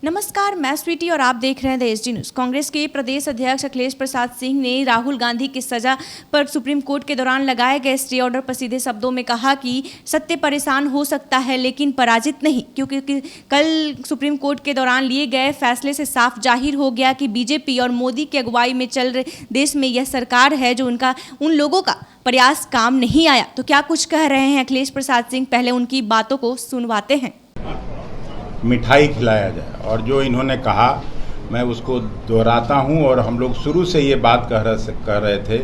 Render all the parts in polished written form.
नमस्कार, मैं स्वीटी और आप देख रहे हैं द एसडी न्यूज। कांग्रेस के प्रदेश अध्यक्ष अखिलेश प्रसाद सिंह ने राहुल गांधी की सजा पर सुप्रीम कोर्ट के दौरान लगाए गए स्टे ऑर्डर पर सीधे शब्दों में कहा कि सत्य परेशान हो सकता है लेकिन पराजित नहीं, क्योंकि कल सुप्रीम कोर्ट के दौरान लिए गए फैसले से साफ जाहिर हो गया कि बीजेपी और मोदी की अगुवाई में चल रहे देश में यह सरकार है जो उन लोगों का प्रयास काम नहीं आया। तो क्या कुछ कह रहे हैं अखिलेश प्रसाद सिंह, पहले उनकी बातों को सुनवाते हैं। मिठाई खिलाया जाए और जो इन्होंने कहा मैं उसको दोहराता हूं और हम लोग शुरू से ये बात कह रहे थे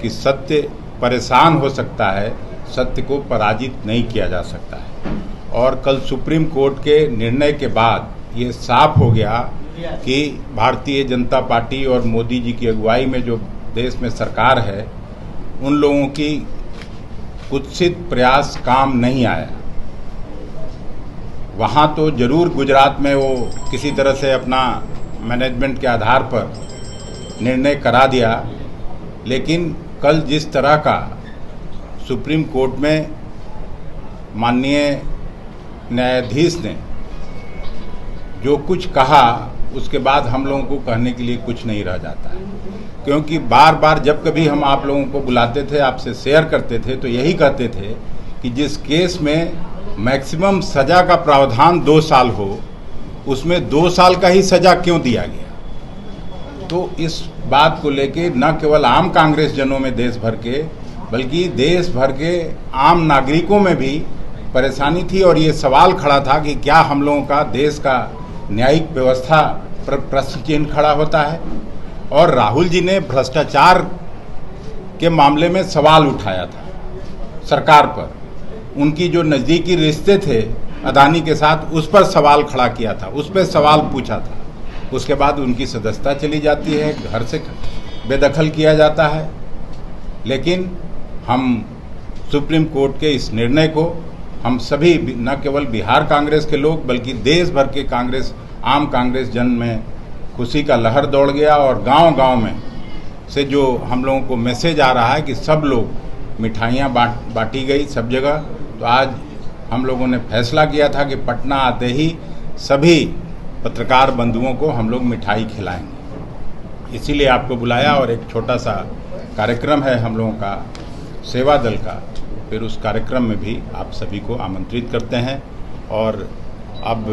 कि सत्य परेशान हो सकता है, सत्य को पराजित नहीं किया जा सकता है। और कल सुप्रीम कोर्ट के निर्णय के बाद ये साफ हो गया कि भारतीय जनता पार्टी और मोदी जी की अगुवाई में जो देश में सरकार है उन लोगों की कुत्सित प्रयास काम नहीं आया। वहाँ तो जरूर गुजरात में वो किसी तरह से अपना मैनेजमेंट के आधार पर निर्णय करा दिया, लेकिन कल जिस तरह का सुप्रीम कोर्ट में माननीय न्यायाधीश ने जो कुछ कहा उसके बाद हम लोगों को कहने के लिए कुछ नहीं रह जाता है, क्योंकि बार बार जब कभी हम आप लोगों को बुलाते थे, आपसे शेयर करते थे तो यही कहते थे कि जिस केस में मैक्सिमम सजा का प्रावधान 2 साल हो उसमें 2 साल का ही सजा क्यों दिया गया। तो इस बात को लेके न केवल आम कांग्रेस जनों में देश भर के बल्कि देश भर के आम नागरिकों में भी परेशानी थी और ये सवाल खड़ा था कि क्या हम लोगों का देश का न्यायिक व्यवस्था पर प्रश्न चिन्ह खड़ा होता है। और राहुल जी ने भ्रष्टाचार के मामले में सवाल उठाया था सरकार पर, उनकी जो नज़दीकी रिश्ते थे अदानी के साथ उस पर सवाल खड़ा किया था, उस पर सवाल पूछा था। उसके बाद उनकी सदस्यता चली जाती है, घर से बेदखल किया जाता है। लेकिन हम सुप्रीम कोर्ट के इस निर्णय को हम सभी न केवल बिहार कांग्रेस के लोग बल्कि देश भर के आम कांग्रेस जन में खुशी का लहर दौड़ गया और गांव-गांव में से जो हम लोगों को मैसेज आ रहा है कि सब लोग मिठाइयाँ बांटी गई सब जगह। तो आज हम लोगों ने फैसला किया था कि पटना आते ही सभी पत्रकार बंधुओं को हम लोग मिठाई खिलाएंगे, इसीलिए आपको बुलाया और एक छोटा सा कार्यक्रम है हम लोगों का सेवा दल का। फिर उस कार्यक्रम में भी आप सभी को आमंत्रित करते हैं। और अब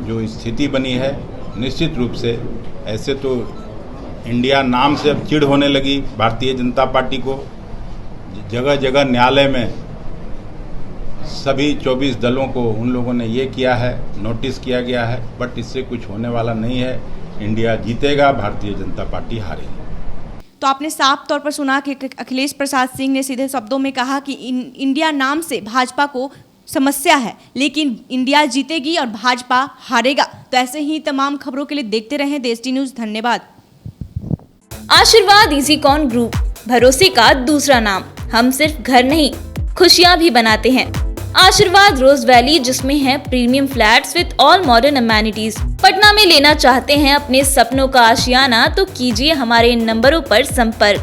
जो स्थिति बनी है निश्चित रूप से ऐसे तो इंडिया नाम से अब चिढ़ होने लगी भारतीय जनता पार्टी को। जगह जगह न्यायालय में सभी 24 दलों को उन लोगों ने ये किया है, नोटिस किया गया है, बट इससे कुछ होने वाला नहीं है। इंडिया जीतेगा, भारतीय जनता पार्टी हारेगी। तो आपने साफ तौर पर सुना कि अखिलेश प्रसाद सिंह ने सीधे शब्दों में कहा कि इंडिया नाम से भाजपा को समस्या है लेकिन इंडिया जीतेगी और भाजपा हारेगा। तो ऐसे ही तमाम खबरों के लिए देखते रहें द एसडी न्यूज। धन्यवाद। आशीर्वाद इजीकॉन ग्रुप, भरोसे का दूसरा नाम। हम सिर्फ घर नहीं खुशियां भी बनाते हैं। आशीर्वाद रोज वैली, जिसमें है premium flats with all modern amenities. Patna में लेना चाहते हैं अपने सपनों का आशियाना, तो कीजिए हमारे इन नंबरों पर संपर्क।